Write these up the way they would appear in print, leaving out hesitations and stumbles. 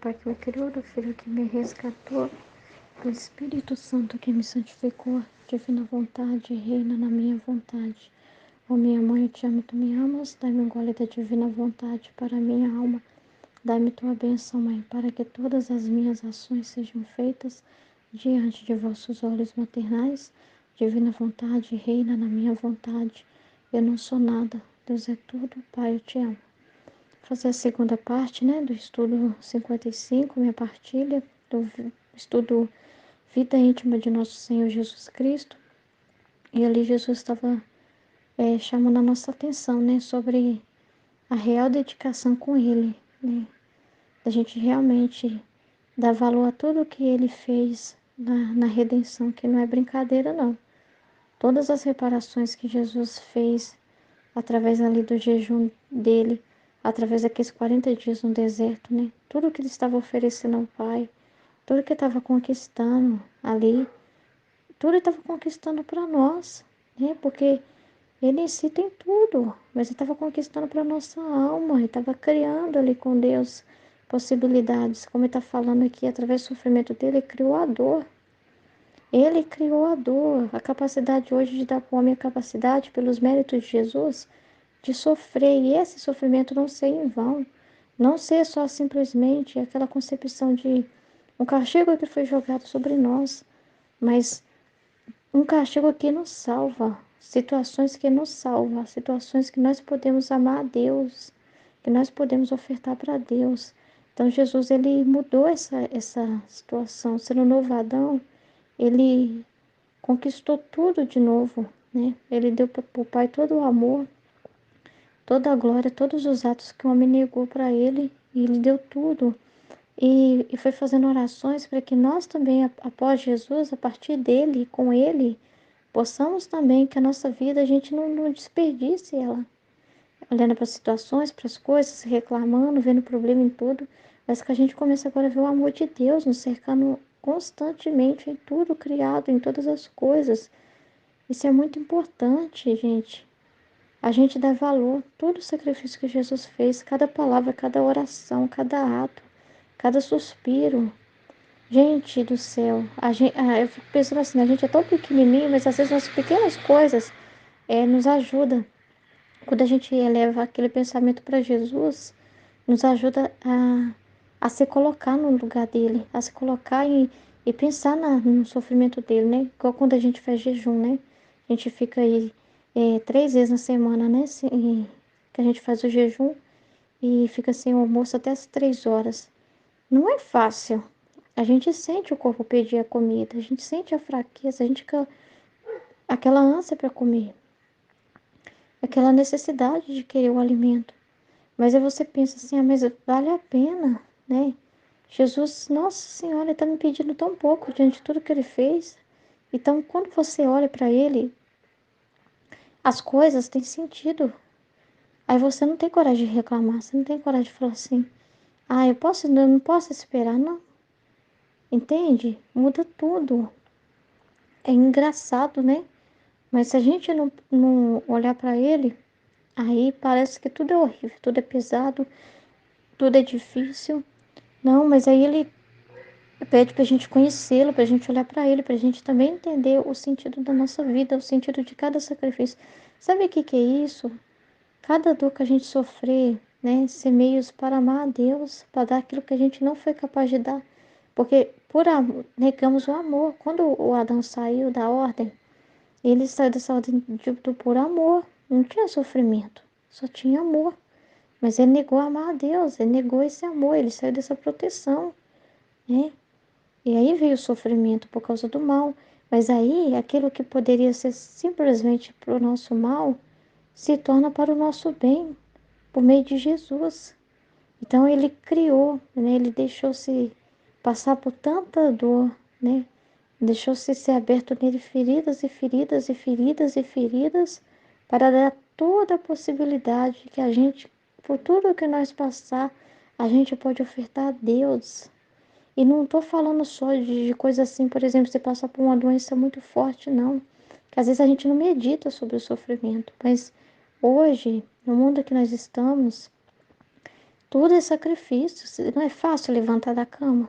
Pai que me criou, do Filho que me resgatou, do Espírito Santo que me santificou, divina vontade, reina na minha vontade. Ó minha mãe, eu te amo, tu me amas, dai-me um gole da divina vontade para a minha alma. Dai-me tua bênção, Mãe, para que todas as minhas ações sejam feitas diante de vossos olhos maternais. Divina vontade, reina na minha vontade. Eu não sou nada, Deus é tudo, Pai, eu te amo. Fazer a segunda parte, né, do estudo 55, minha partilha, do estudo Vida Íntima de Nosso Senhor Jesus Cristo. E ali Jesus estava chamando a nossa atenção, né, sobre a real dedicação com Ele, né, da gente realmente dar valor a tudo que Ele fez na redenção, que não é brincadeira, não. Todas as reparações que Jesus fez através ali do jejum dele, através daqueles 40 dias no deserto, né? Tudo que ele estava oferecendo ao Pai, tudo que ele estava conquistando ali, tudo ele estava conquistando para nós, né? Porque ele em si tem tudo, mas ele estava conquistando para nossa alma, ele estava criando ali com Deus possibilidades, como ele está falando aqui, através do sofrimento dele, ele criou a dor. Ele criou a dor, a capacidade hoje de dar para o homem a capacidade, pelos méritos de Jesus, de sofrer, e esse sofrimento não ser em vão, não ser só simplesmente aquela concepção de um castigo que foi jogado sobre nós, mas um castigo que nos salva, situações que nos salvam, situações que nós podemos amar a Deus, que nós podemos ofertar para Deus. Então Jesus, ele mudou essa situação, sendo novo Adão, ele conquistou tudo de novo, né? Ele deu para o Pai todo o amor, toda a glória, todos os atos que o homem negou para ele, e ele deu tudo. E foi fazendo orações para que nós também, após Jesus, a partir dele, com ele, possamos também que a nossa vida, a gente não desperdice ela. Olhando para as situações, para as coisas, reclamando, vendo problema em tudo, mas que a gente comece agora a ver o amor de Deus nos cercando constantemente em tudo criado, em todas as coisas. Isso é muito importante, gente. A gente dá valor, todo o sacrifício que Jesus fez, cada palavra, cada oração, cada ato, cada suspiro. Gente do céu, eu fico pensando assim, a gente é tão pequenininho, mas às vezes as pequenas coisas nos ajudam. Quando a gente eleva aquele pensamento para Jesus, nos ajuda a se colocar no lugar dele, a se colocar e pensar no sofrimento dele, né? Igual quando a gente faz jejum, né? A gente fica aí 3 vezes na semana, né? Que a gente faz o jejum e fica sem o almoço até as 3 horas. Não é fácil. A gente sente o corpo pedir a comida, a gente sente a fraqueza, a gente fica aquela ânsia para comer, aquela necessidade de querer o alimento. Mas aí você pensa assim, mas vale a pena, né? Jesus, nossa Senhora, está me pedindo tão pouco diante de tudo que ele fez. Então, quando você olha para ele, as coisas têm sentido. Aí você não tem coragem de reclamar, você não tem coragem de falar assim, eu não posso esperar, não. Entende? Muda tudo. É engraçado, né? Mas se a gente não olhar para ele, aí parece que tudo é horrível, tudo é pesado, tudo é difícil. Não, mas aí ele pede para a gente conhecê-lo, para a gente olhar para ele, para a gente também entender o sentido da nossa vida, o sentido de cada sacrifício. Sabe o que que é isso? Cada dor que a gente sofrer, né, ser meios para amar a Deus, para dar aquilo que a gente não foi capaz de dar. Porque por amor, negamos o amor. Quando o Adão saiu da ordem, ele saiu dessa ordem por amor. Não tinha sofrimento, só tinha amor. Mas ele negou amar a Deus, ele negou esse amor, ele saiu dessa proteção, né? E aí veio o sofrimento por causa do mal. Mas aí aquilo que poderia ser simplesmente para o nosso mal se torna para o nosso bem, por meio de Jesus. Então ele criou, né? Ele deixou-se passar por tanta dor, né? Deixou-se ser aberto nele feridas e feridas e feridas e feridas para dar toda a possibilidade que a gente, por tudo que nós passar, a gente pode ofertar a Deus. E não estou falando só de coisa assim, por exemplo, você passar por uma doença muito forte, não. Que às vezes a gente não medita sobre o sofrimento, mas hoje, no mundo que nós estamos, Tudo é sacrifício. Não é fácil levantar da cama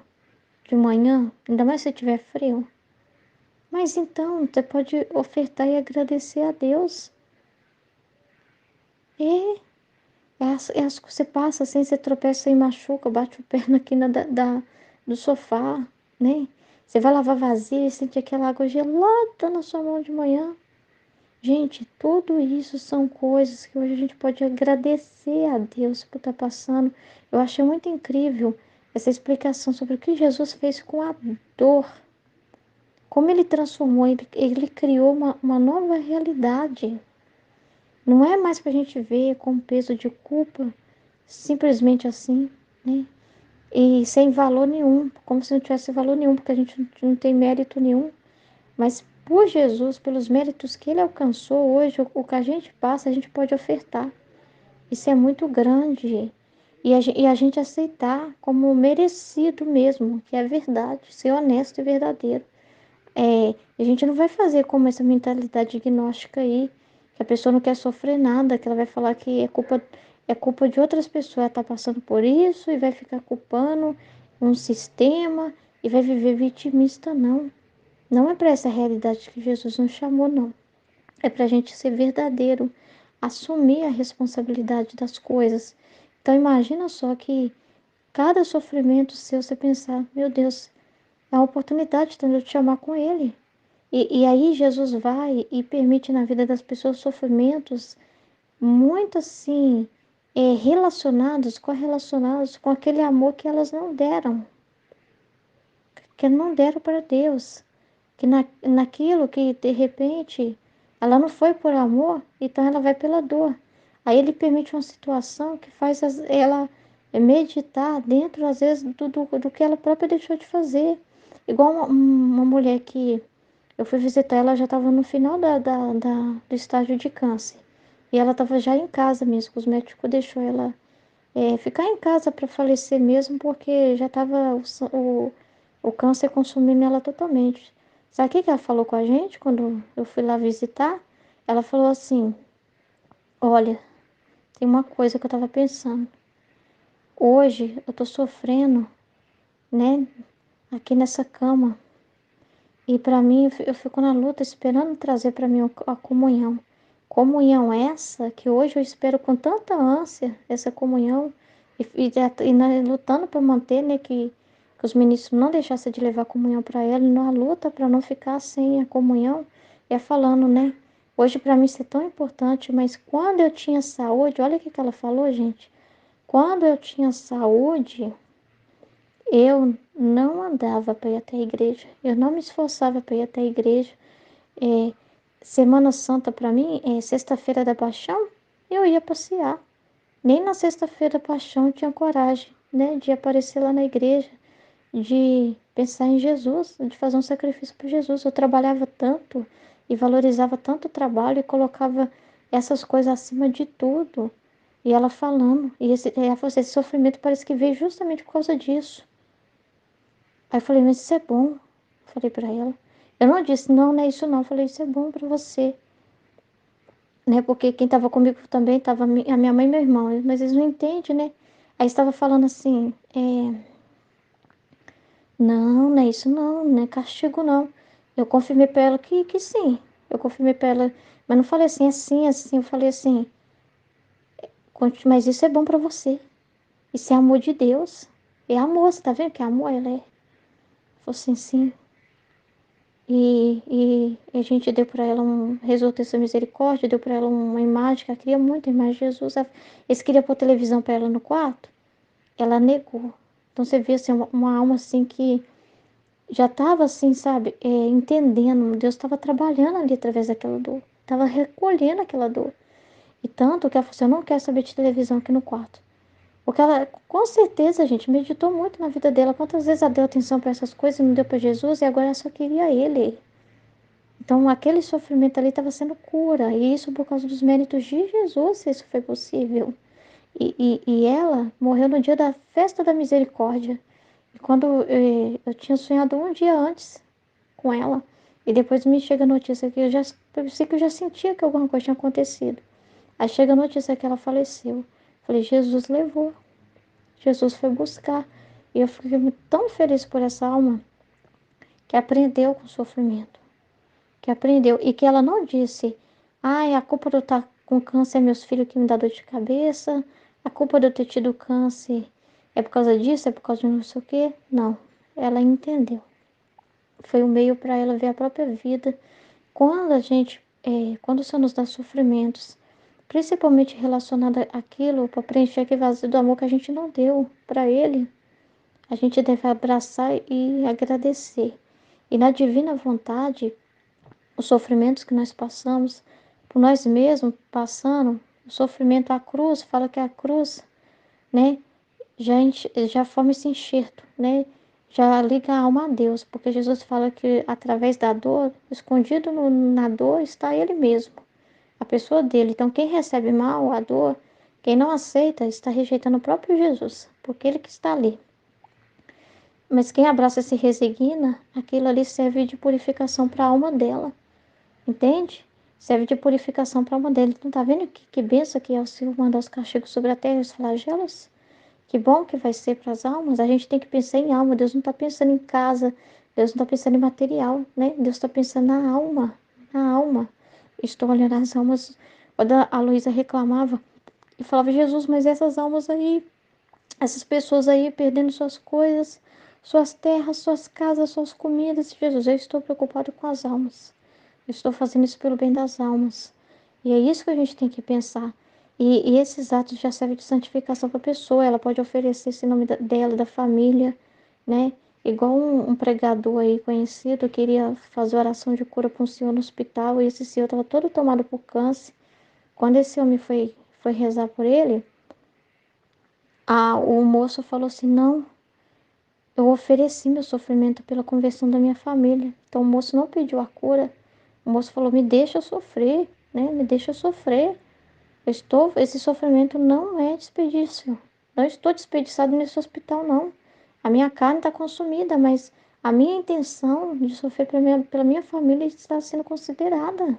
de manhã, ainda mais se tiver frio. Mas então, você pode ofertar e agradecer a Deus. E você passa assim, você tropeça e machuca, bate o pé na quina do sofá, né? Você vai lavar vasilha e sente aquela água gelada na sua mão de manhã. Gente, tudo isso são coisas que hoje a gente pode agradecer a Deus por estar passando. Eu achei muito incrível essa explicação sobre o que Jesus fez com a dor. Como ele transformou, ele criou uma nova realidade. Não é mais para a gente ver com peso de culpa, simplesmente assim, né? E sem valor nenhum, como se não tivesse valor nenhum, porque a gente não tem mérito nenhum. Mas por Jesus, pelos méritos que ele alcançou hoje, o que a gente passa, a gente pode ofertar. Isso é muito grande. E a gente aceitar como merecido mesmo, que é verdade, ser honesto e verdadeiro. A gente não vai fazer como essa mentalidade gnóstica aí, que a pessoa não quer sofrer nada, que ela vai falar que é culpa de outras pessoas, ela está passando por isso e vai ficar culpando um sistema e vai viver vitimista, não. Não é para essa realidade que Jesus nos chamou, não. É para a gente ser verdadeiro, assumir a responsabilidade das coisas. Então imagina só que cada sofrimento seu, você pensar, meu Deus, é uma oportunidade de eu te chamar com Ele. E aí Jesus vai e permite na vida das pessoas sofrimentos muito assim, correlacionados com aquele amor que elas não deram, que não deram para Deus. Que naquilo que de repente ela não foi por amor, então ela vai pela dor. Aí ele permite uma situação que faz ela meditar dentro, às vezes, do que ela própria deixou de fazer. Igual uma mulher que eu fui visitar, ela já estava no final do estágio de câncer. E ela estava já em casa mesmo, que os médicos deixou ela ficar em casa para falecer mesmo, porque já estava o câncer consumindo ela totalmente. Sabe o que ela falou com a gente quando eu fui lá visitar? Ela falou assim: olha, tem uma coisa que eu estava pensando. Hoje eu estou sofrendo, né, aqui nessa cama. E para mim, eu fico na luta esperando trazer para mim a comunhão. Comunhão essa que hoje eu espero com tanta ânsia, essa comunhão, lutando para manter, né, que os ministros não deixassem de levar a comunhão para ela, e na luta para não ficar sem a comunhão, falando, né, hoje para mim isso é tão importante, mas quando eu tinha saúde, olha o que ela falou, gente, quando eu tinha saúde, eu não andava para ir até a igreja, eu não me esforçava para ir até a igreja. É, Semana Santa para mim, sexta-feira da Paixão, eu ia passear. Nem na sexta-feira da Paixão eu tinha coragem, né, de aparecer lá na igreja, de pensar em Jesus, de fazer um sacrifício para Jesus. Eu trabalhava tanto e valorizava tanto o trabalho e colocava essas coisas acima de tudo. E ela falando, ela falou assim, esse sofrimento parece que veio justamente por causa disso. Aí eu falei, mas isso é bom. Falei para ela. Eu não disse, não, não é isso não. Eu falei, isso é bom para você. Né? Porque quem estava comigo também estava a minha mãe e meu irmão. Mas eles não entendem, né? Aí estava falando assim, não, não é isso não, não é castigo não. Eu confirmei para ela que sim. Eu confirmei para ela, mas não falei assim, assim, assim. Eu falei assim, mas isso é bom para você. Isso é amor de Deus. É amor, você tá vendo que é amor? Ela é. Falei assim, sim. E a gente deu para ela resultado dessa misericórdia, deu para ela uma imagem, que ela queria muito a imagem de Jesus. Eles queriam pôr televisão para ela no quarto, ela negou. Então você vê assim, uma alma assim que já estava assim, sabe, entendendo, Deus estava trabalhando ali através daquela dor, estava recolhendo aquela dor. E tanto que ela falou assim, eu não quero saber de televisão aqui no quarto. Porque ela, com certeza, gente, meditou muito na vida dela. Quantas vezes ela deu atenção para essas coisas e não deu para Jesus e agora ela só queria ele. Então, aquele sofrimento ali estava sendo cura, e isso por causa dos méritos de Jesus, se isso foi possível. E ela morreu no dia da festa da misericórdia. E quando eu tinha sonhado um dia antes com ela, e depois me chega a notícia que eu pensei que eu já sentia que alguma coisa tinha acontecido. Aí chega a notícia que ela faleceu. Falei, Jesus levou. Jesus foi buscar. E eu fiquei tão feliz por essa alma que aprendeu com o sofrimento. Que aprendeu. E que ela não disse, ai, a culpa de eu estar com câncer é meus filhos que me dá dor de cabeça, a culpa de eu ter tido câncer é por causa disso, é por causa de não sei o quê. Não. Ela entendeu. Foi um meio para ela ver a própria vida. Quando o Senhor nos dá sofrimentos, principalmente relacionado àquilo, para preencher aquele vazio do amor que a gente não deu para Ele, a gente deve abraçar e agradecer. E na divina vontade, os sofrimentos que nós passamos, por nós mesmos passando, o sofrimento, a cruz, fala que a cruz, né, já forma esse enxerto, né, já liga a alma a Deus, porque Jesus fala que através da dor, escondido na dor está Ele mesmo, a pessoa dele. Então, quem recebe mal a dor, quem não aceita, está rejeitando o próprio Jesus, porque Ele que está ali. Mas quem abraça e se resigna, aquilo ali serve de purificação para a alma dela. Entende? Serve de purificação para a alma dele. Então, tá vendo que benção que é o Senhor mandar os castigos sobre a terra e os flagelos? Que bom que vai ser para as almas. A gente tem que pensar em alma. Deus não está pensando em casa. Deus não está pensando em material, né? Deus está pensando na alma. Na alma. Estou olhando as almas. Quando a Luísa reclamava e falava, Jesus, mas essas almas aí, essas pessoas aí perdendo suas coisas, suas terras, suas casas, suas comidas. Jesus, eu estou preocupado com as almas. Eu estou fazendo isso pelo bem das almas. E é isso que a gente tem que pensar. E esses atos já servem de santificação para a pessoa. Ela pode oferecer esse nome dela, da família, né? Igual um pregador aí conhecido queria fazer oração de cura para um senhor no hospital. E esse senhor estava todo tomado por câncer. Quando esse homem foi rezar por ele, o moço falou assim, não, eu ofereci meu sofrimento pela conversão da minha família. Então o moço não pediu a cura. O moço falou, me deixa sofrer, né? Me deixa sofrer. Esse sofrimento não é desperdício. Não estou desperdiçado nesse hospital, não. A minha carne está consumida, mas a minha intenção de sofrer pela minha família está sendo considerada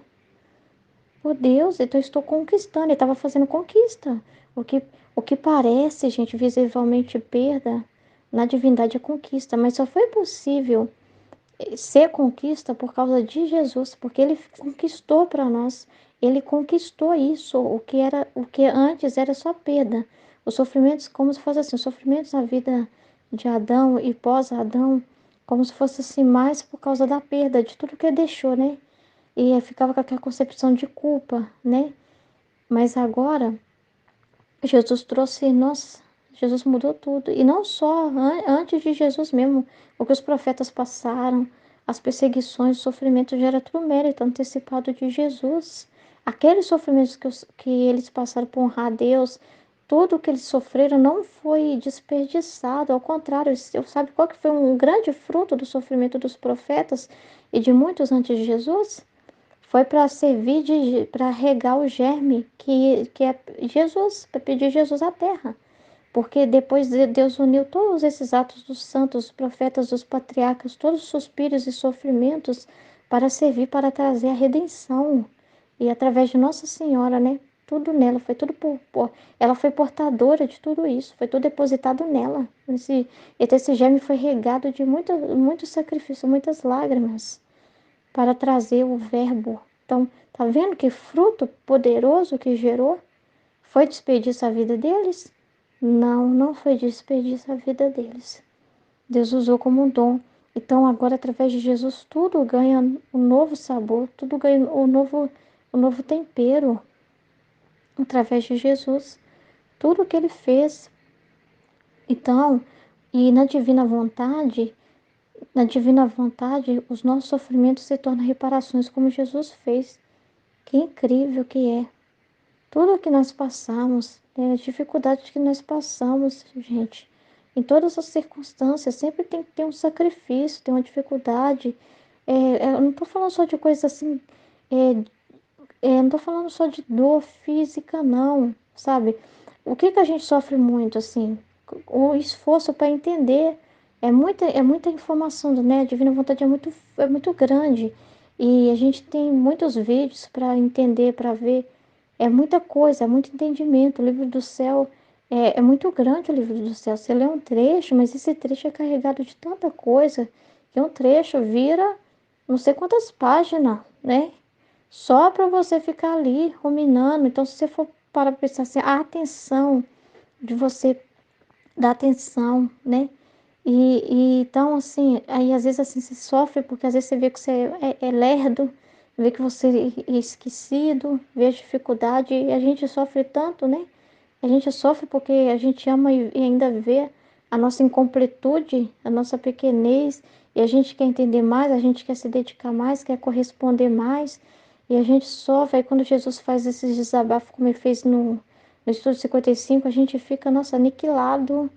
por Deus. Então eu estou conquistando. Ele estava fazendo conquista. O que, o que parece, gente, visivelmente perda, na divindade é conquista. Mas só foi possível ser conquista por causa de Jesus, porque ele conquistou para nós. Ele conquistou isso, o que antes era só perda. Os sofrimentos, como se fosse assim, os sofrimentos na vida de Adão e pós-Adão, como se fosse assim mais por causa da perda de tudo que ele deixou, né? E aí ficava com aquela concepção de culpa, né? Mas agora Jesus trouxe, nossa, Jesus mudou tudo. E não só antes de Jesus mesmo, o que os profetas passaram, as perseguições, o sofrimento já era tudo mérito antecipado de Jesus. Aqueles sofrimentos que eles passaram por honrar a Deus, tudo que eles sofreram não foi desperdiçado, ao contrário, sabe qual que foi um grande fruto do sofrimento dos profetas e de muitos antes de Jesus? Foi para servir para regar o germe que é Jesus, para pedir Jesus à terra. Porque depois Deus uniu todos esses atos dos santos, dos profetas, dos patriarcas, todos os suspiros e sofrimentos para servir, para trazer a redenção. E através de Nossa Senhora, né? Tudo nela, foi tudo ela foi portadora de tudo isso, foi tudo depositado nela. Esse germe foi regado de muito sacrifício, muitas lágrimas para trazer o verbo. Então, tá vendo que fruto poderoso que gerou? Foi desperdício a vida deles? Não, não foi desperdício a vida deles. Deus usou como um dom. Então, agora, através de Jesus, tudo ganha um novo sabor, tudo ganha um novo tempero. Através de Jesus, tudo que ele fez. Então, e na divina vontade, os nossos sofrimentos se tornam reparações como Jesus fez. Que incrível que é. Tudo que nós passamos, né, as dificuldades que nós passamos, gente, em todas as circunstâncias, sempre tem que ter um sacrifício, tem uma dificuldade. Eu não estou falando só de coisas assim, não estou falando só de dor física, não, sabe? O que a gente sofre muito, assim? O esforço para entender. É muita informação, né? A Divina Vontade é muito grande. E a gente tem muitos vídeos para entender, para ver. É muita coisa, é muito entendimento. O livro do céu É muito grande o livro do céu. Você lê um trecho, mas esse trecho é carregado de tanta coisa que um trecho vira não sei quantas páginas, né? Só para você ficar ali ruminando. Então, se você for para pensar assim, a atenção de você dar atenção, né? Então, assim, aí às vezes assim você sofre porque às vezes você vê que você é lerdo, vê que você é esquecido, vê a dificuldade, e a gente sofre tanto, né? A gente sofre porque a gente ama e ainda vê a nossa incompletude, a nossa pequenez, e a gente quer entender mais, a gente quer se dedicar mais, quer corresponder mais, e a gente sofre. Aí quando Jesus faz esses desabafos, como ele fez no Estudo 55, a gente fica, nossa, aniquilado,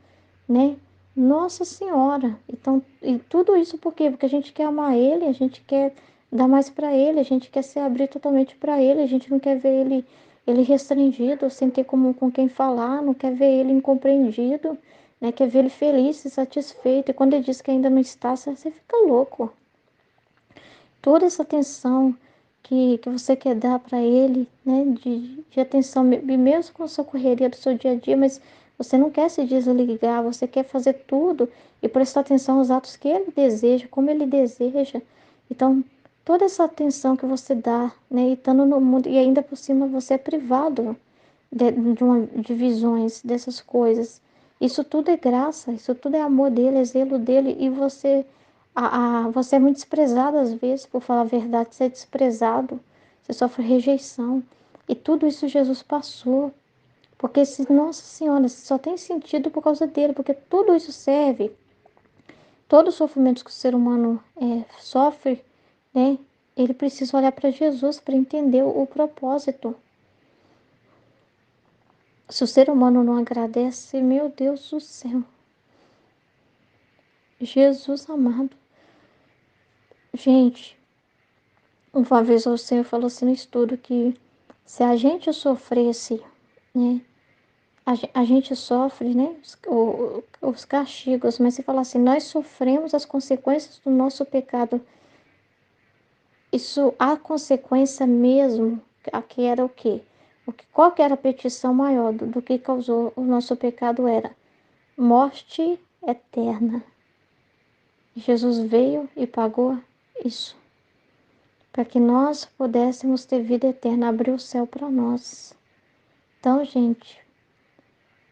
né? Nossa Senhora. Então, e tudo isso por quê? Porque a gente quer amar Ele, a gente quer dar mais para Ele, a gente quer se abrir totalmente para Ele, a gente não quer ver Ele restringido, sem ter com quem falar, não quer ver Ele incompreendido, né? Quer ver Ele feliz e satisfeito. E quando Ele diz que ainda não está, você fica louco. Toda essa atenção que você quer dar para Ele, né? De atenção, e mesmo com a sua correria do seu dia a dia, mas você não quer se desligar, você quer fazer tudo e prestar atenção aos atos que Ele deseja, como Ele deseja. Então, toda essa atenção que você dá, né? E estando no mundo, e ainda por cima você é privado de visões dessas coisas. Isso tudo é graça, isso tudo é amor dele, é zelo dele, e você é muito desprezado às vezes, por falar a verdade, você é desprezado, você sofre rejeição. E tudo isso Jesus passou, porque Nossa Senhora, só tem sentido por causa dele, porque tudo isso serve, todos os sofrimentos que o ser humano sofre, né? Ele precisa olhar para Jesus para entender o propósito. Se o ser humano não agradece, meu Deus do céu, Jesus amado. Gente, uma vez o Senhor falou assim no estudo que se a gente sofresse, né? A gente sofre, né? Os castigos, mas se falar assim, nós sofremos as consequências do nosso pecado. Isso, a consequência mesmo, aqui era o quê? Qual que era a petição maior do que causou o nosso pecado? Era morte eterna. Jesus veio e pagou isso, para que nós pudéssemos ter vida eterna, abriu o céu para nós. Então, gente,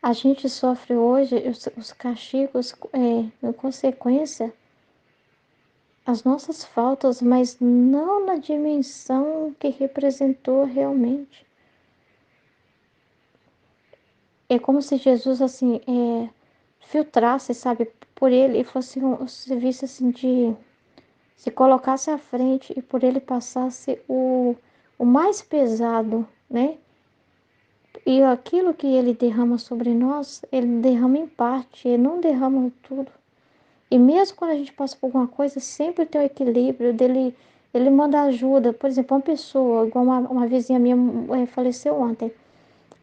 a gente sofre hoje os castigos, em consequência, as nossas faltas, mas não na dimensão que representou realmente. É como se Jesus, assim, filtrasse, sabe, por ele, e fosse um serviço, assim, se colocasse à frente e por ele passasse o mais pesado, né? E aquilo que ele derrama sobre nós, ele derrama em parte, ele não derrama tudo. E mesmo quando a gente passa por alguma coisa, sempre tem o equilíbrio dele, ele manda ajuda. Por exemplo, uma pessoa, igual uma vizinha minha faleceu ontem,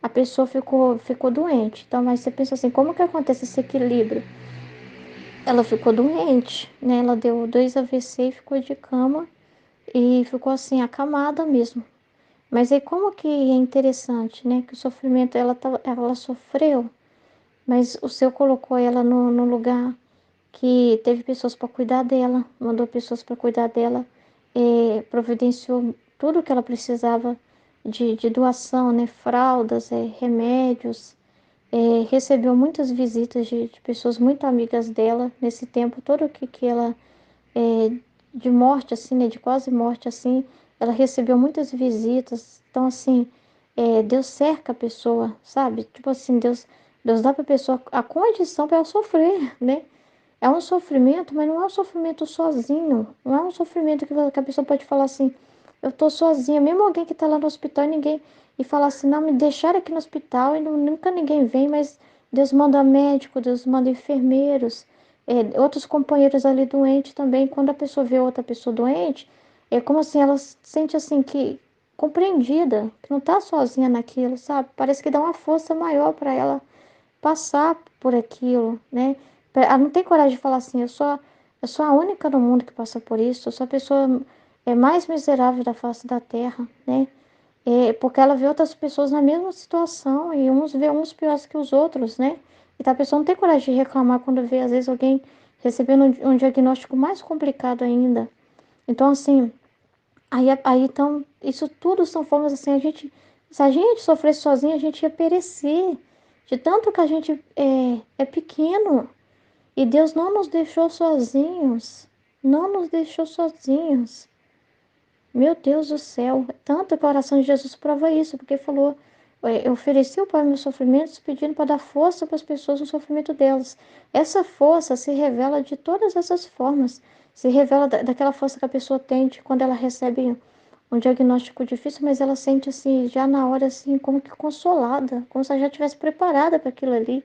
a pessoa ficou doente. Então, mas você pensa assim, como que acontece esse equilíbrio? Ela ficou doente, né? Ela deu 2 AVC e ficou de cama e ficou assim, acamada mesmo. Mas aí como que é interessante, né? Que o sofrimento, ela sofreu, mas o Senhor colocou ela no lugar que teve pessoas para cuidar dela, mandou pessoas para cuidar dela, providenciou tudo que ela precisava de doação, né? Fraldas, remédios, recebeu muitas visitas de pessoas muito amigas dela nesse tempo todo que ela é, de morte, assim, né, de quase morte, assim, ela recebeu muitas visitas. Então, assim, Deus cerca a pessoa, sabe? Tipo assim, Deus dá para a pessoa a condição para ela sofrer, né? É um sofrimento, mas não é um sofrimento sozinho. Não é um sofrimento que a pessoa pode falar assim, eu tô sozinha. Mesmo alguém que está lá no hospital e ninguém... E falar assim, não, me deixaram aqui no hospital e nunca ninguém vem, mas Deus manda médico, Deus manda enfermeiros, outros companheiros ali doentes também. Quando a pessoa vê outra pessoa doente, é como assim, ela se sente assim que compreendida, que não está sozinha naquilo, sabe? Parece que dá uma força maior para ela passar por aquilo, né? Ela não tem coragem de falar assim, eu sou a única no mundo que passa por isso, eu sou a pessoa mais miserável da face da terra, né? Porque ela vê outras pessoas na mesma situação e uns vê uns piores que os outros, né? Então a pessoa não tem coragem de reclamar quando vê, às vezes, alguém recebendo um diagnóstico mais complicado ainda. Então, assim, então, isso tudo são formas assim, se a gente sofresse sozinho, a gente ia perecer. De tanto que a gente é pequeno. E Deus não nos deixou sozinhos. Não nos deixou sozinhos. Meu Deus do céu. Tanto que a oração de Jesus prova isso, porque falou, eu ofereci o Pai meus sofrimentos, pedindo para dar força para as pessoas no sofrimento delas. Essa força se revela de todas essas formas. Se revela daquela força que a pessoa tem quando ela recebe um diagnóstico difícil, mas ela sente assim, já na hora assim, como que consolada, como se ela já estivesse preparada para aquilo ali.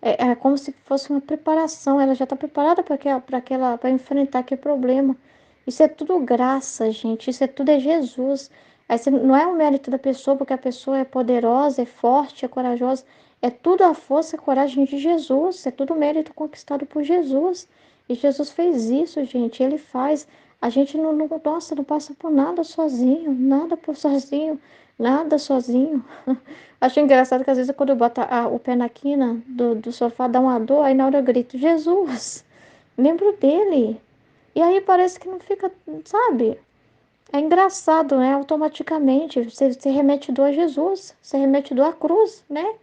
É como se fosse uma preparação, ela já está preparada para enfrentar aquele problema. Isso é tudo graça, gente. Isso é tudo é Jesus. Não é o mérito da pessoa, porque a pessoa é poderosa, é forte, é corajosa. É tudo a força e a coragem de Jesus. É tudo mérito conquistado por Jesus. E Jesus fez isso, gente. Ele faz. A gente nossa, não passa por nada sozinho, nada por sozinho, nada sozinho. Acho engraçado que às vezes quando eu boto o pé na quina do sofá dá uma dor, aí na hora eu grito, Jesus, lembro dele. E aí parece que não fica, sabe? É engraçado, né? Automaticamente, você remete dor a Jesus, você remete dor à cruz, né?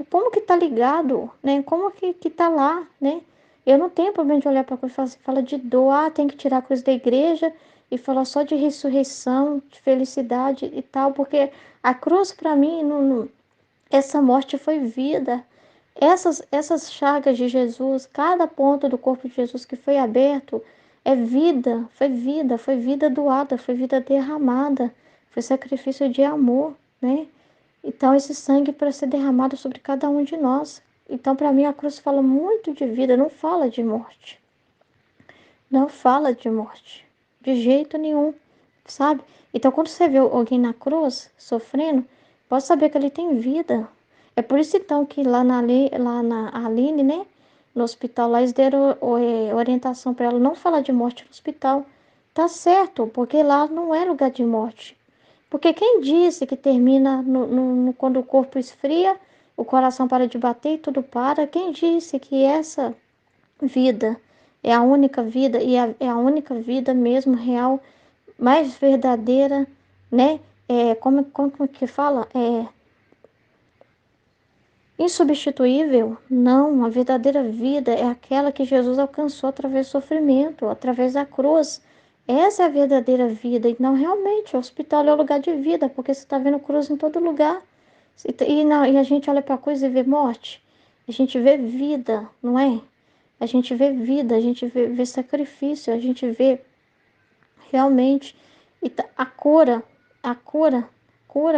Como que tá ligado, né? Como que tá lá, né? Eu não tenho problema de olhar para a cruz e falar assim, fala de dor, tem que tirar a cruz da igreja e falar só de ressurreição, de felicidade e tal, porque a cruz para mim essa morte foi vida. Essas chagas de Jesus, cada ponto do corpo de Jesus que foi aberto, é vida, foi vida doada, foi vida derramada, foi sacrifício de amor, né? Então, esse sangue para ser derramado sobre cada um de nós. Então, para mim, a cruz fala muito de vida, não fala de morte. Não fala de morte, de jeito nenhum, sabe? Então, quando você vê alguém na cruz sofrendo, pode saber que ele tem vida. É por isso, então, que lá na Aline, né, no hospital, lá eles deram orientação para ela não falar de morte no hospital. Tá certo, porque lá não é lugar de morte. Porque quem disse que termina quando o corpo esfria, o coração para de bater e tudo para? Quem disse que essa vida é a única vida e é a única vida mesmo real, mais verdadeira, né? Como que fala? Insubstituível? Não, a verdadeira vida é aquela que Jesus alcançou através do sofrimento, através da cruz. Essa é a verdadeira vida. E não, realmente, o hospital é o lugar de vida, porque você está vendo cruz em todo lugar. E a gente olha para a cruz e vê morte. A gente vê vida, não é? A gente vê vida, a gente vê sacrifício, a gente vê realmente a cura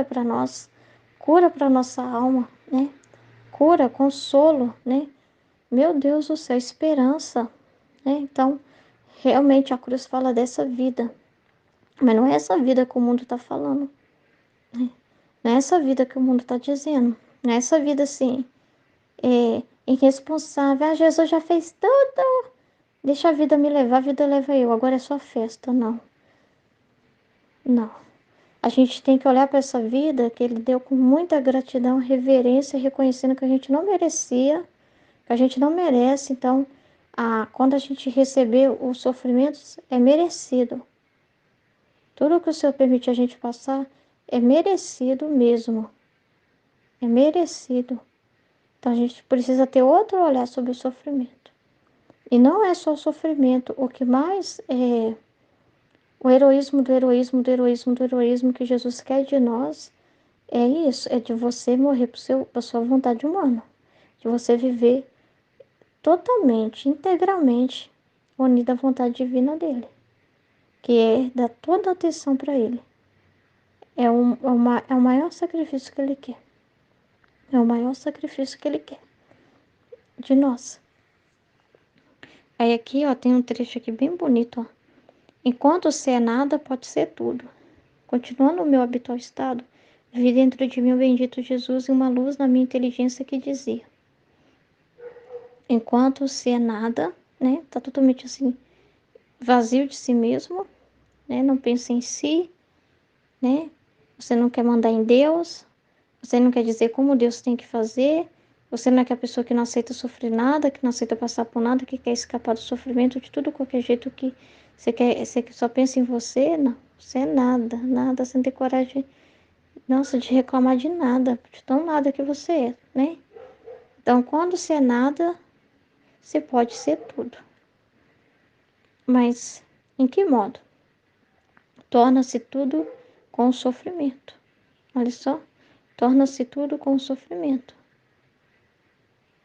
para nós, cura para nossa alma, né? Cura, consolo, né? Meu Deus do céu, esperança, né? Então, realmente a cruz fala dessa vida, mas não é essa vida que o mundo está falando, né? Não é essa vida que o mundo está dizendo, não é essa vida assim, irresponsável. Ah, Jesus já fez tudo, deixa a vida me levar, a vida leva eu, agora é só festa. Não, não. A gente tem que olhar para essa vida que ele deu com muita gratidão, reverência, reconhecendo que a gente não merecia, que a gente não merece. Então, quando a gente receber os sofrimentos, é merecido. Tudo que o Senhor permite a gente passar é merecido mesmo. É merecido. Então, a gente precisa ter outro olhar sobre o sofrimento. E não é só o sofrimento. O que mais é o heroísmo do heroísmo do heroísmo do heroísmo que Jesus quer de nós é isso, é de você morrer para sua vontade humana, de você viver totalmente, integralmente unida à vontade divina dele, que é dar toda a atenção para ele. É o maior sacrifício que ele quer. É o maior sacrifício que ele quer de nós. Aí aqui, ó, tem um trecho aqui bem bonito, ó. Enquanto ser é nada, pode ser tudo. Continuando o meu habitual estado, vi dentro de mim o bendito Jesus e uma luz na minha inteligência que dizia: enquanto ser é nada, né? Tá totalmente assim, vazio de si mesmo, né? Não pensa em si, né? você não quer mandar em Deus, você não quer dizer como Deus tem que fazer, você não é aquela pessoa que não aceita sofrer nada, que não aceita passar por nada, que quer escapar do sofrimento de tudo, qualquer jeito que você quer, você que só pensa em você, não. Você é nada, nada, você não tem coragem, nossa, de reclamar de nada, de tão nada que você é, né? Então, quando você é nada, você pode ser tudo. Mas em que modo? Torna-se tudo com sofrimento. Olha só, torna-se tudo com sofrimento.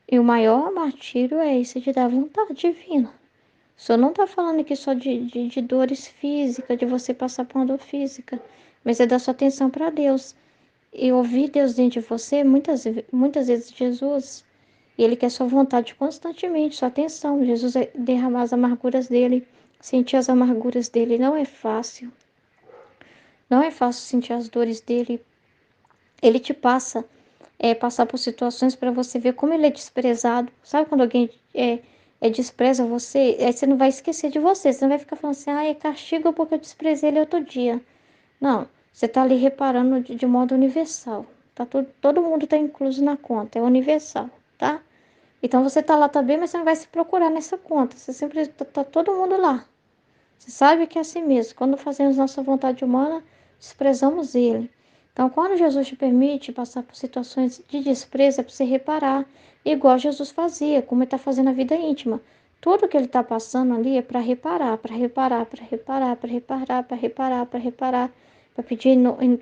E o maior martírio é esse de dar vontade divina. O senhor não está falando aqui só de dores físicas, de você passar por uma dor física, mas é dar sua atenção para Deus. E ouvir Deus dentro de você, muitas vezes Jesus, ele quer sua vontade constantemente, sua atenção. Jesus derramar as amarguras dele, sentir as amarguras dele, não é fácil. Não é fácil sentir as dores dele. Ele te passar por situações para você ver como ele é desprezado. Sabe quando alguém despreza você? Aí você não vai esquecer de você. Você não vai ficar falando assim, é castigo porque eu desprezei ele outro dia. Não, você está ali reparando de modo universal. Tá todo mundo está incluso na conta, é universal, tá? Então você está lá também, mas você não vai se procurar nessa conta. Você sempre tá todo mundo lá. Você sabe que é assim mesmo. Quando fazemos nossa vontade humana, desprezamos ele. Então, quando Jesus te permite passar por situações de desprezo, é para você reparar, igual Jesus fazia, como ele está fazendo na vida íntima. Tudo que ele está passando ali é para reparar, para reparar, para reparar, para reparar, para reparar, para reparar, para pedir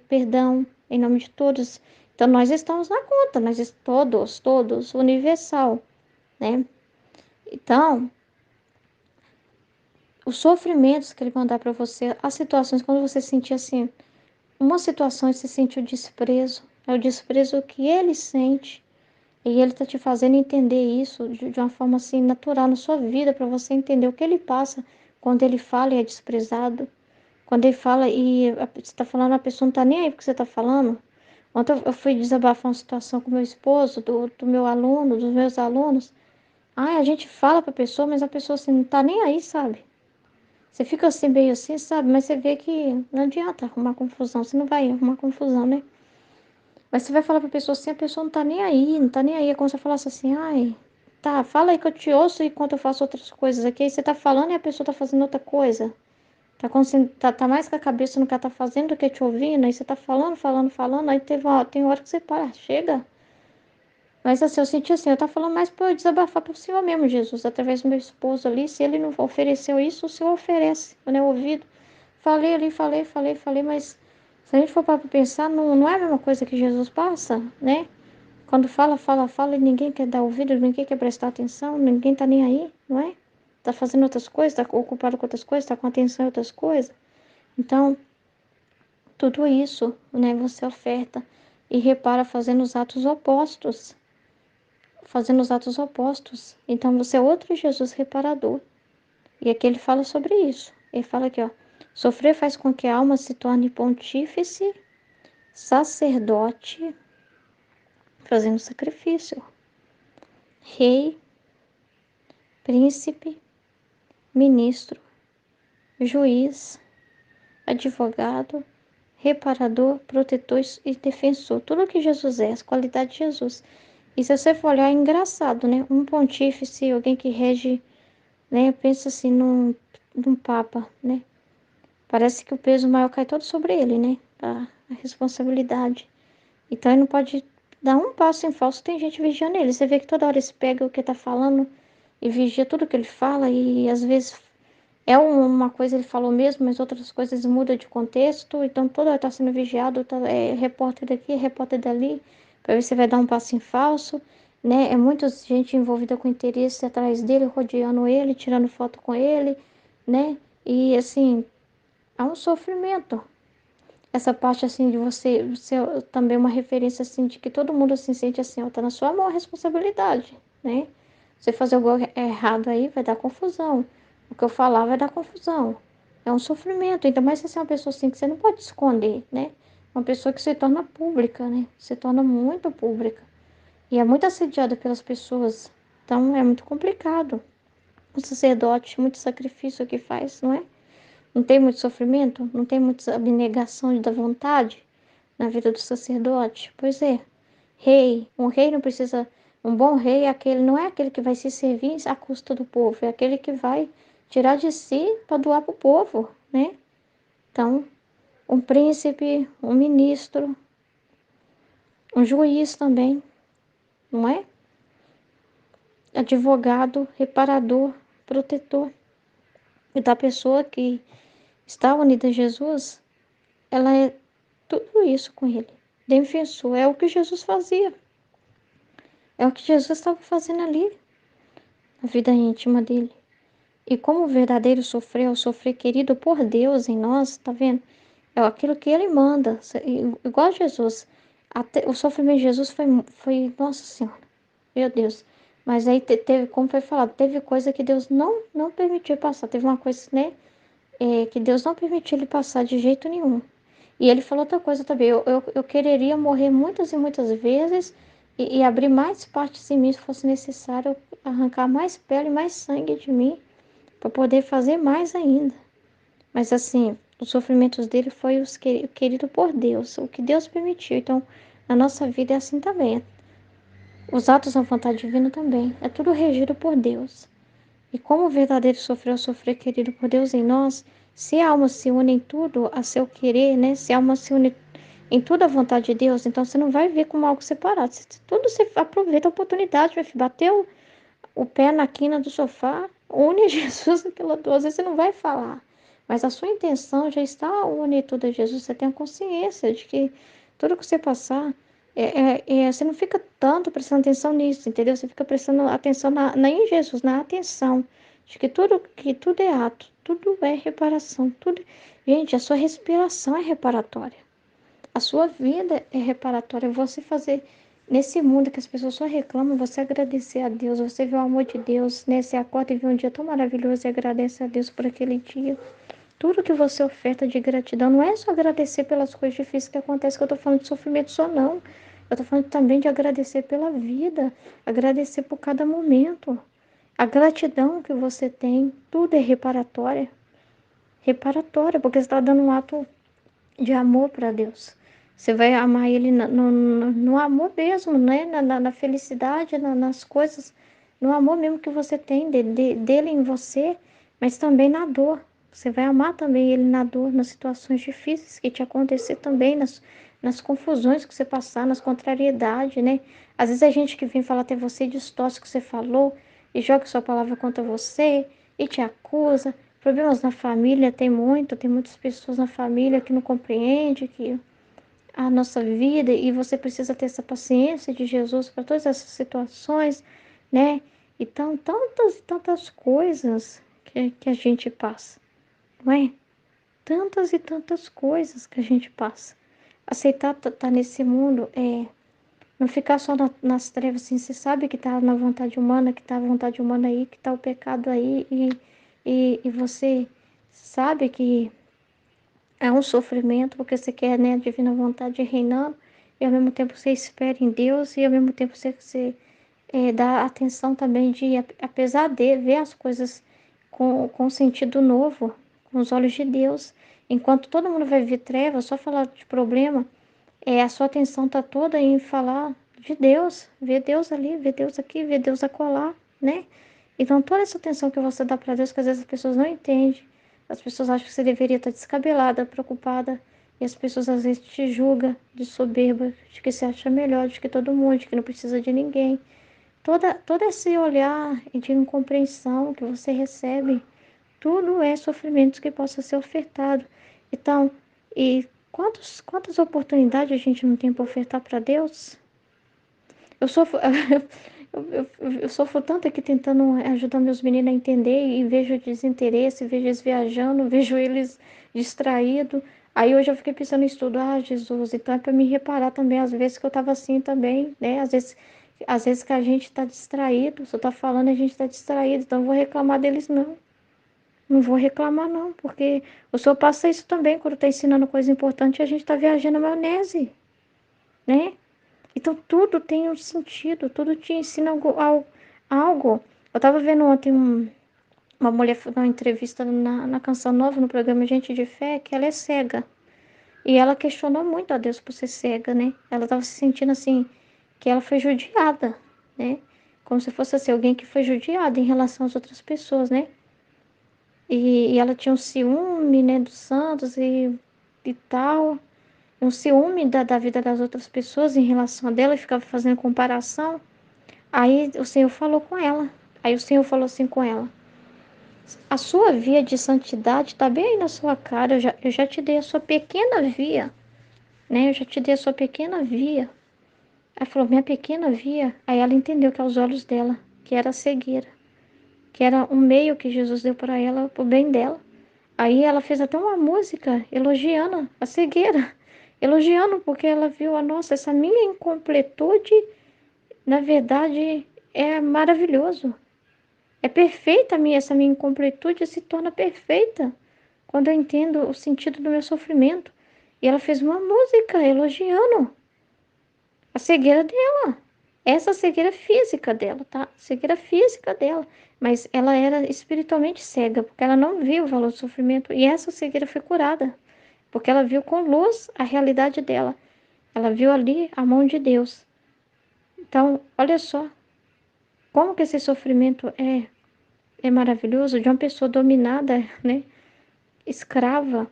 perdão em nome de todos. Então, nós estamos na conta, todos, universal, né? Então, os sofrimentos que ele mandar para você, as situações, quando você sentir assim, uma situação e você sentir o desprezo, é o desprezo que ele sente. E ele está te fazendo entender isso de uma forma assim natural na sua vida, para você entender o que ele passa quando ele fala e é desprezado. Quando ele fala e você está falando, a pessoa não está nem aí porque você está falando. Ontem eu fui desabafar uma situação com meu esposo, do meu aluno, dos meus alunos. Ai, a gente fala para a pessoa, mas a pessoa assim, não está nem aí, sabe? Você fica assim, meio assim, sabe? Mas você vê que não adianta arrumar confusão. Você não vai arrumar confusão, né? Mas você vai falar pra pessoa assim, a pessoa não tá nem aí, não tá nem aí. É como se eu falasse assim, ai, tá, fala aí que eu te ouço enquanto eu faço outras coisas aqui. Aí você tá falando e a pessoa tá fazendo outra coisa. Tá mais com a cabeça no que ela tá fazendo do que te ouvindo. Aí você tá falando, falando, falando. Aí tem hora que você para, chega. Mas assim, eu senti assim, eu tava falando mais pra eu desabafar pro Senhor mesmo, Jesus, através do meu esposo ali. Se ele não ofereceu isso, o Senhor oferece, né, ouvido. Falei ali, falei, mas se a gente for para pensar, não é a mesma coisa que Jesus passa, né? Quando fala e ninguém quer dar ouvido, ninguém quer prestar atenção, ninguém tá nem aí, não é? Tá fazendo outras coisas, tá ocupado com outras coisas, tá com atenção em outras coisas. Então, tudo isso, né, você oferta e repara fazendo os atos opostos. Fazendo os atos opostos. Então, você é outro Jesus reparador. E aqui ele fala sobre isso. Ele fala aqui, ó. Sofrer faz com que a alma se torne pontífice, sacerdote, fazendo sacrifício, rei, príncipe, ministro, juiz, advogado, reparador, protetor e defensor. Tudo que Jesus é, as qualidades de Jesus. E se você for olhar, é engraçado, né? Um pontífice, alguém que rege, né? Pensa assim num papa, né? Parece que o peso maior cai todo sobre ele, né? A responsabilidade. Então ele não pode dar um passo em falso, tem gente vigiando ele. Você vê que toda hora ele pega o que tá falando e vigia tudo que ele fala, e às vezes é uma coisa ele falou mesmo, mas outras coisas mudam de contexto, então toda hora está sendo vigiado, é repórter daqui, é repórter dali, para ver se vai dar um passo em falso, né? É muita gente envolvida com interesse atrás dele, rodeando ele, tirando foto com ele, né? E assim, há um sofrimento. Essa parte assim de você ser também uma referência assim de que todo mundo se sente assim, ó, tá na sua mão a responsabilidade, né? Você fazer algo errado aí vai dar confusão. O que eu falar vai dar confusão. É um sofrimento, ainda mais se você é uma pessoa assim que você não pode esconder, né? Uma pessoa que se torna pública, né? Se torna muito pública. E é muito assediada pelas pessoas. Então é muito complicado. O sacerdote, muito sacrifício que faz, não é? Não tem muito sofrimento, não tem muita abnegação da vontade, na vida do sacerdote? Pois é, um rei não precisa, um bom rei é aquele, não é aquele que vai se servir à custa do povo, é aquele que vai tirar de si para doar para o povo, né? Então, um príncipe, um ministro, um juiz também, não é? Advogado, reparador, protetor. E da pessoa que está unida a Jesus, ela é tudo isso com ele. Defensor, é o que Jesus fazia. É o que Jesus estava fazendo ali, na vida íntima dele. E como o verdadeiro sofreu, sofrer querido por Deus em nós, tá vendo? É aquilo que ele manda. Igual Jesus. Até, o sofrimento de Jesus foi, nossa Senhora, meu Deus. Mas aí teve, como foi falado, teve coisa que Deus não permitiu passar. Teve uma coisa, né? Que Deus não permitiu ele passar de jeito nenhum. E ele falou outra coisa também. Eu quereria morrer muitas e muitas vezes e abrir mais partes em mim se fosse necessário, arrancar mais pele e mais sangue de mim para poder fazer mais ainda. Mas assim, os sofrimentos dele foi querido por Deus, o que Deus permitiu. Então, na nossa vida é assim também. Os atos da vontade divina também. É tudo regido por Deus. E como o verdadeiro sofrer querido por Deus em nós, se a alma se une em tudo a seu querer, né? Se a alma se une em tudo à vontade de Deus, então você não vai ver como algo separado. Tudo você aproveita a oportunidade, vai bater o pé na quina do sofá, une Jesus naquela dor. Às vezes você não vai falar, mas a sua intenção já está unir tudo a Jesus. Você tem a consciência de que tudo que você passar, você não fica tanto prestando atenção nisso, entendeu? Você fica prestando atenção em Jesus, na atenção, de que tudo é ato, tudo é reparação, tudo. Gente, a sua respiração é reparatória. A sua vida é reparatória. Você fazer nesse mundo que as pessoas só reclamam, você agradecer a Deus, você vê o amor de Deus, né? Você acorda e vê um dia tão maravilhoso e agradece a Deus por aquele dia. Tudo que você oferta de gratidão, não é só agradecer pelas coisas difíceis que acontecem, que eu tô falando de sofrimento só, não. Eu tô falando também de agradecer pela vida, agradecer por cada momento. A gratidão que você tem, tudo é reparatória. Reparatória, porque você está dando um ato de amor para Deus. Você vai amar Ele no amor mesmo, né? Na felicidade, nas coisas, no amor mesmo que você tem dele em você, mas também na dor. Você vai amar também Ele na dor, nas situações difíceis que te acontecer também, nas confusões que você passar, nas contrariedades, né? Às vezes a gente que vem falar até você distorce o que você falou e joga sua palavra contra você e te acusa. Problemas na família tem muitas pessoas na família que não compreendem que a nossa vida e você precisa ter essa paciência de Jesus para todas essas situações, né? Então, tantas e tantas coisas que a gente passa, não é? Tantas e tantas coisas que a gente passa. Aceitar tá nesse mundo não ficar só nas trevas, assim, você sabe que tá na vontade humana, que tá a vontade humana aí, que tá o pecado aí, e você sabe que é um sofrimento, porque você quer, né, a divina vontade reinando, e ao mesmo tempo você espera em Deus, e ao mesmo tempo você dá atenção também de, apesar de ver as coisas com sentido novo, com os olhos de Deus. Enquanto todo mundo vai ver trevas, só falar de problema, a sua atenção está toda em falar de Deus, ver Deus ali, ver Deus aqui, ver Deus acolá, né? Então, toda essa atenção que você dá para Deus, que às vezes as pessoas não entendem, as pessoas acham que você deveria estar descabelada, preocupada, e as pessoas às vezes te julgam de soberba, de que você acha melhor de que todo mundo, de que não precisa de ninguém. Todo esse olhar de incompreensão que você recebe, tudo é sofrimento que possa ser ofertado. Então, e quantas oportunidades a gente não tem para ofertar para Deus? Eu sofro, eu sofro tanto aqui tentando ajudar meus meninos a entender e vejo desinteresse, vejo eles viajando, vejo eles distraídos. Aí hoje eu fiquei pensando nisso tudo, Jesus, então é para me reparar também, às vezes que eu estava assim também, né? Às vezes que a gente está distraído, se eu estou falando, a gente está distraído, então eu vou reclamar deles não. Não vou reclamar não, porque o senhor passa isso também, quando está ensinando coisa importante, a gente está viajando na maionese, né? Então tudo tem um sentido, tudo te ensina algo. Eu estava vendo ontem uma mulher uma entrevista na Canção Nova, no programa Gente de Fé, que ela é cega. E ela questionou muito a Deus por ser cega, né? Ela estava se sentindo assim, que ela foi judiada, né? Como se fosse assim, alguém que foi judiada em relação às outras pessoas, né? E ela tinha um ciúme, né, dos santos e tal. Um ciúme da vida das outras pessoas em relação a dela, e ficava fazendo comparação. Aí o Senhor falou com ela. Aí o Senhor falou assim com ela: a sua via de santidade está bem aí na sua cara. Eu já te dei a sua pequena via, né? Eu já te dei a sua pequena via. Ela falou, minha pequena via. Aí ela entendeu que aos olhos dela, que era a cegueira, que era um meio que Jesus deu para ela, pro bem dela. Aí ela fez até uma música elogiando a cegueira, elogiando porque ela viu, nossa, essa minha incompletude, na verdade, é maravilhoso. É perfeita essa minha incompletude se torna perfeita quando eu entendo o sentido do meu sofrimento. E ela fez uma música elogiando a cegueira dela. Essa cegueira física dela, tá? Cegueira física dela. Mas ela era espiritualmente cega, porque ela não viu o valor do sofrimento. E essa cegueira foi curada, porque ela viu com luz a realidade dela. Ela viu ali a mão de Deus. Então, olha só, como que esse sofrimento é maravilhoso de uma pessoa dominada, né? Escrava,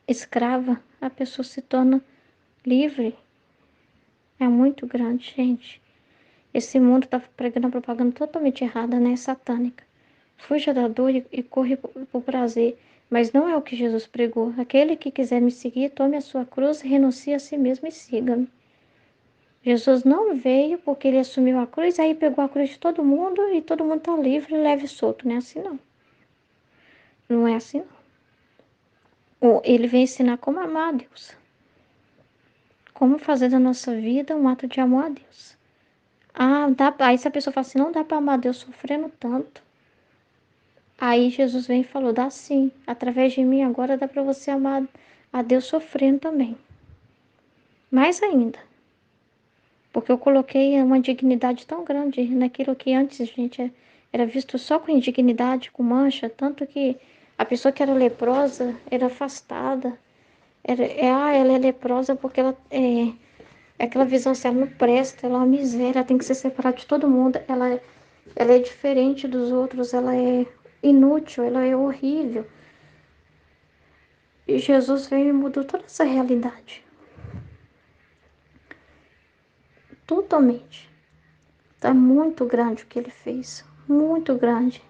escrava, a pessoa se torna livre. É muito grande, gente. Esse mundo está pregando uma propaganda totalmente errada, né? Satânica. Fuja da dor e corre por prazer. Mas não é o que Jesus pregou. Aquele que quiser me seguir, tome a sua cruz, renuncie a si mesmo e siga-me. Jesus não veio porque ele assumiu a cruz, aí pegou a cruz de todo mundo e todo mundo está livre, leve e solto. Não é assim, não. Não é assim, não. Ele vem ensinar como amar a Deus. Como fazer da nossa vida um ato de amor a Deus. Aí se a pessoa fala assim, não dá para amar a Deus sofrendo tanto. Aí Jesus vem e falou, dá sim. Através de mim agora dá para você amar a Deus sofrendo também. Mais ainda. Porque eu coloquei uma dignidade tão grande naquilo que antes, gente, era visto só com indignidade, com mancha. Tanto que a pessoa que era leprosa era afastada. Ela é leprosa porque ela é aquela visão assim, ela não presta, ela é uma miséria, ela tem que ser separada de todo mundo. Ela é diferente dos outros, ela é inútil, ela é horrível. E Jesus veio e mudou toda essa realidade. Totalmente. Tá muito grande o que ele fez. Muito grande.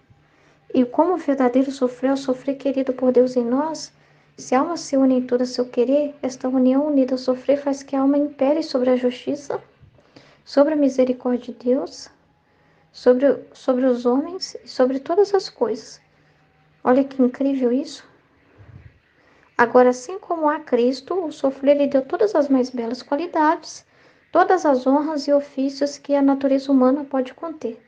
E como o verdadeiro sofreu, sofrer querido por Deus em nós, se a alma se une em todo seu querer, esta união unida ao sofrer faz que a alma impere sobre a justiça, sobre a misericórdia de Deus, sobre os homens e sobre todas as coisas. Olha que incrível isso. Agora, assim como a Cristo, o sofrer lhe deu todas as mais belas qualidades, todas as honras e ofícios que a natureza humana pode conter.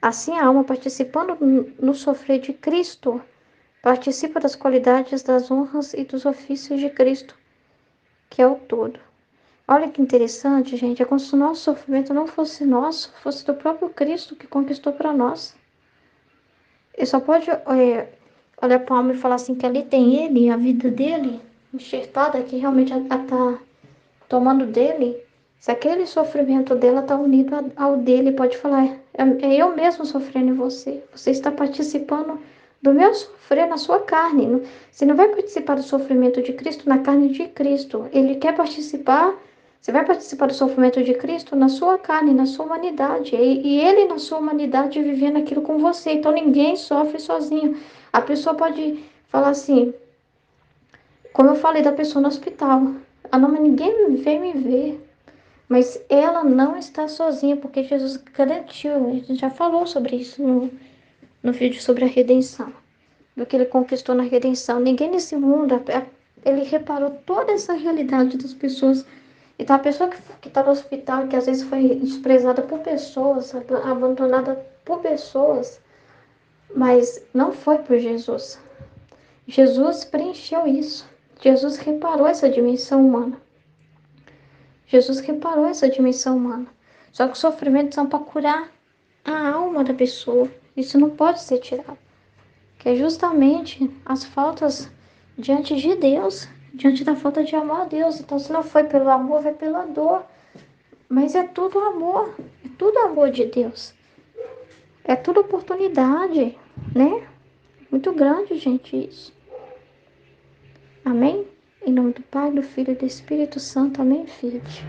Assim, a alma, participando no sofrer de Cristo, participa das qualidades, das honras e dos ofícios de Cristo, que é o todo. Olha que interessante, gente, é como se o nosso sofrimento não fosse nosso, fosse do próprio Cristo que conquistou para nós. Ele só pode olhar para a alma e falar assim que ali tem ele, a vida dele, enxertada, que realmente está tomando dele. Se aquele sofrimento dela está unido ao dele, pode falar, é eu mesmo sofrendo em você. Você está participando do meu sofrer na sua carne. Você não vai participar do sofrimento de Cristo na carne de Cristo. Ele quer participar, você vai participar do sofrimento de Cristo na sua carne, na sua humanidade. E ele, na sua humanidade, vivendo aquilo com você. Então ninguém sofre sozinho. A pessoa pode falar assim, como eu falei da pessoa no hospital. Ah, não, mas ninguém veio me ver. Mas ela não está sozinha, porque Jesus garantiu. A gente já falou sobre isso no vídeo sobre a redenção. Do que ele conquistou na redenção. Ninguém nesse mundo, ele reparou toda essa realidade das pessoas. Então, a pessoa que está no hospital, que às vezes foi desprezada por pessoas, abandonada por pessoas, mas não foi por Jesus. Jesus preencheu isso. Jesus reparou essa dimensão humana. Jesus reparou essa dimensão humana. Só que os sofrimentos são para curar a alma da pessoa. Isso não pode ser tirado. Que é justamente as faltas diante de Deus. diante da falta de amor a Deus. Então, se não foi pelo amor, vai pela dor. Mas é tudo amor, é tudo amor de Deus. É tudo oportunidade, né? Muito grande, gente, isso. Amém? Em nome do Pai, do Filho e do Espírito Santo. Amém, filhos?